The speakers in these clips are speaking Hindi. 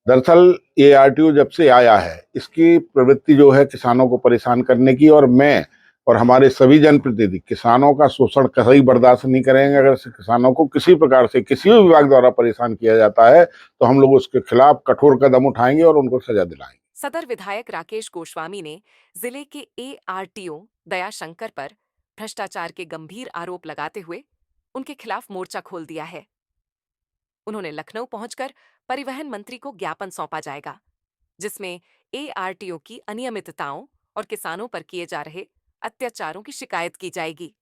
दरअसल ये आरटीओ जब से आया है, इसकी प्रवृत्ति जो है किसानों को परेशान करने की, और मैं और हमारे सभी जनप्रतिनिधि किसानों का शोषण कतई बर्दाश्त नहीं करेंगे। अगर किसानों को किसी प्रकार से किसी भी विभाग द्वारा परेशान किया जाता है तो हम लोग उसके खिलाफ कठोर कदम उठाएंगे और उनको सजा दिलाएंगे। सदर विधायक राकेश गोस्वामी ने जिले के एआरटीओ दयाशंकर पर भ्रष्टाचार के गंभीर आरोप लगाते हुए उनके खिलाफ मोर्चा खोल दिया है। उन्होंने लखनऊ पहुंचकर परिवहन मंत्री को ज्ञापन सौंपा जाएगा, जिसमें एआरटीओ की अनियमितताओं और किसानों पर किए जा रहे अत्याचारों की शिकायत की जाएगी।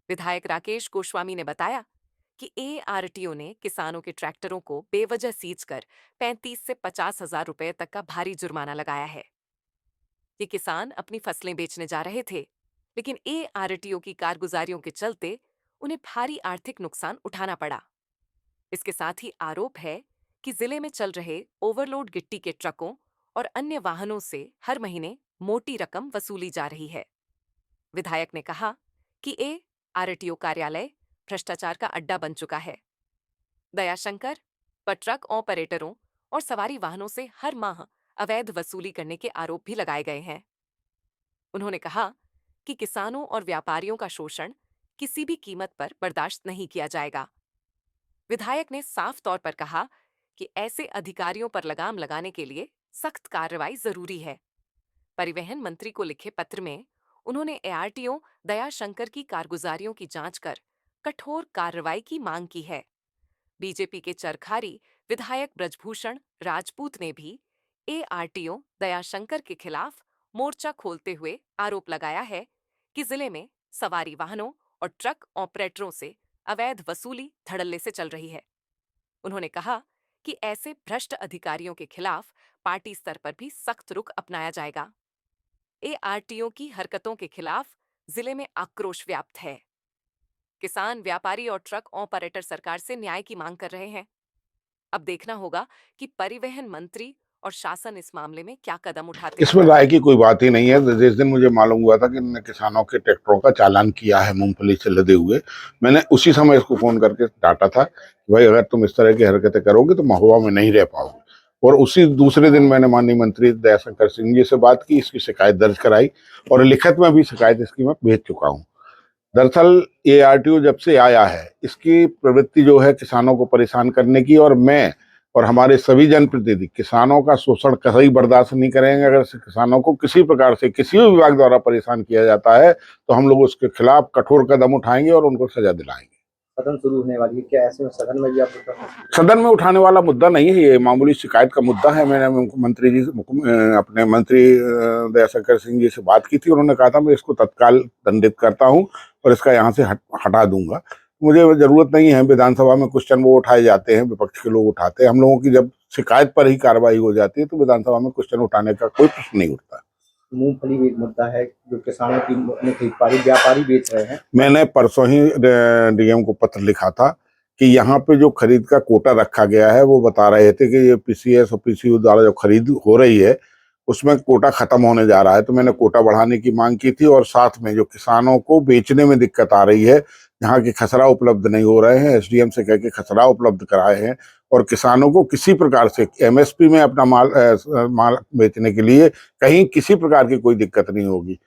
विधायक राकेश गोस्वामी ने बताया कि एआरटीओ ने किसानों के ट्रैक्टरों को बेवजह सीज कर 35 से 50,000 रुपए तक का भारी जुर्माना लगाया है। ये किसान अपनी फसलें बेचने जा रहे थे, लेकिन एआरटीओ की कारगुजारियों के चलते उन्हें भारी आर्थिक नुकसान उठाना पड़ा। इसके साथ ही आरोप है कि जिले में चल रहे ओवरलोड गिट्टी के ट्रकों और अन्य वाहनों से हर महीने मोटी रकम वसूली जा रही है। विधायक ने कहा कि एआरटीओ कार्यालय भ्रष्टाचार का अड्डा बन चुका है। दयाशंकर पर ट्रक ऑपरेटरों और सवारी वाहनों से हर माह अवैध वसूली करने के आरोप भी लगाए गए हैं। उन्होंने कहा कि किसानों और व्यापारियों का शोषण किसी भी कीमत पर बर्दाश्त नहीं किया जाएगा। विधायक ने साफ तौर पर कहा कि ऐसे अधिकारियों पर लगाम लगाने के लिए सख्त कार्रवाई जरूरी है। परिवहन मंत्री को लिखे पत्र में उन्होंने एआरटीओ दयाशंकर की कारगुजारियों की जांच कर कठोर कार्रवाई की मांग की है। बीजेपी के चरखारी विधायक ब्रजभूषण राजपूत ने भी एआरटीओ दयाशंकर के खिलाफ मोर्चा खोलते हुए आरोप लगाया है कि जिले में सवारी वाहनों और ट्रक ऑपरेटरों से अवैध वसूली धड़ल्ले से चल रही है। उन्होंने कहा कि ऐसे भ्रष्ट अधिकारियों के खिलाफ पार्टी स्तर पर भी सख्त रुख अपनाया जाएगा। एआरटीओ की हरकतों के खिलाफ जिले में आक्रोश व्याप्त है। किसान, व्यापारी और ट्रक ऑपरेटर सरकार से न्याय की मांग कर रहे हैं। अब देखना होगा कि परिवहन मंत्री और शासन इस मामले में क्या कदम उठाते हैं। इसमें राय की कोई बात ही नहीं है। जिस दिन मुझे मालूम हुआ था कि इन्होंने किसानों के ट्रैक्टरों का चालान किया है मूंगफली से लदे हुए, मैंने उसी समय इसको फोन करके डांटा था कि भाई अगर तुम इस तरह की हरकतें करोगे तो महुआ में नहीं रह पाओगे। और उसी दूसरे दिन मैंने माननीय मंत्री दयाशंकर सिंह जी से बात की, इसकी शिकायत दर्ज कराई और लिखित में भी शिकायत इसकी मैं भेज चुका हूँ। दरअसल ये आरटीओ जब से आया है, इसकी प्रवृत्ति जो है किसानों को परेशान करने की, और मैं और हमारे सभी जनप्रतिनिधि किसानों का शोषण कतई बर्दाश्त नहीं करेंगे। अगर किसानों को किसी प्रकार से किसी भी विभाग द्वारा परेशान किया जाता है तो हम लोग उसके खिलाफ कठोर कदम उठाएंगे और उनको सजा दिलाएंगे। सदन शुरू होने वाली है, क्या ऐसे में सदन में भी आप सदन में उठाने वाला मुद्दा नहीं है, ये मामूली शिकायत का मुद्दा है। मैंने मंत्री जी अपने मंत्री दयाशंकर सिंह जी से बात की थी, उन्होंने कहा था मैं इसको तत्काल दंडित करता हूँ और इसका यहाँ से हटा दूंगा। मुझे जरूरत नहीं है, विधानसभा में क्वेश्चन वो उठाए जाते हैं, विपक्ष के लोग उठाते हैं। हम लोगों की जब शिकायत पर ही कार्रवाई हो जाती है तो विधानसभा में क्वेश्चन उठाने का कोई प्रश्न नहीं उठता। मूंगफली भी एक मुद्दा है जो किसानों की नहीं खरीद पा रही, व्यापारी बेच रहे हैं। मैंने परसों ही डीएम को पत्र लिखा था कि यहाँ पे जो खरीद का कोटा रखा गया है, वो बता रहे थे कि ये पीसीएस और पीसीयू द्वारा जो खरीद हो रही है उसमें कोटा खत्म होने जा रहा है। तो मैंने कोटा बढ़ाने की मांग की थी, और साथ में जो किसानों को बेचने में दिक्कत आ रही है, जहाँ के खसरा उपलब्ध नहीं हो रहे हैं, एसडीएम से कह के खसरा उपलब्ध कराए हैं, और किसानों को किसी प्रकार से एमएसपी में अपना माल बेचने के लिए कहीं किसी प्रकार की कोई दिक्कत नहीं होगी।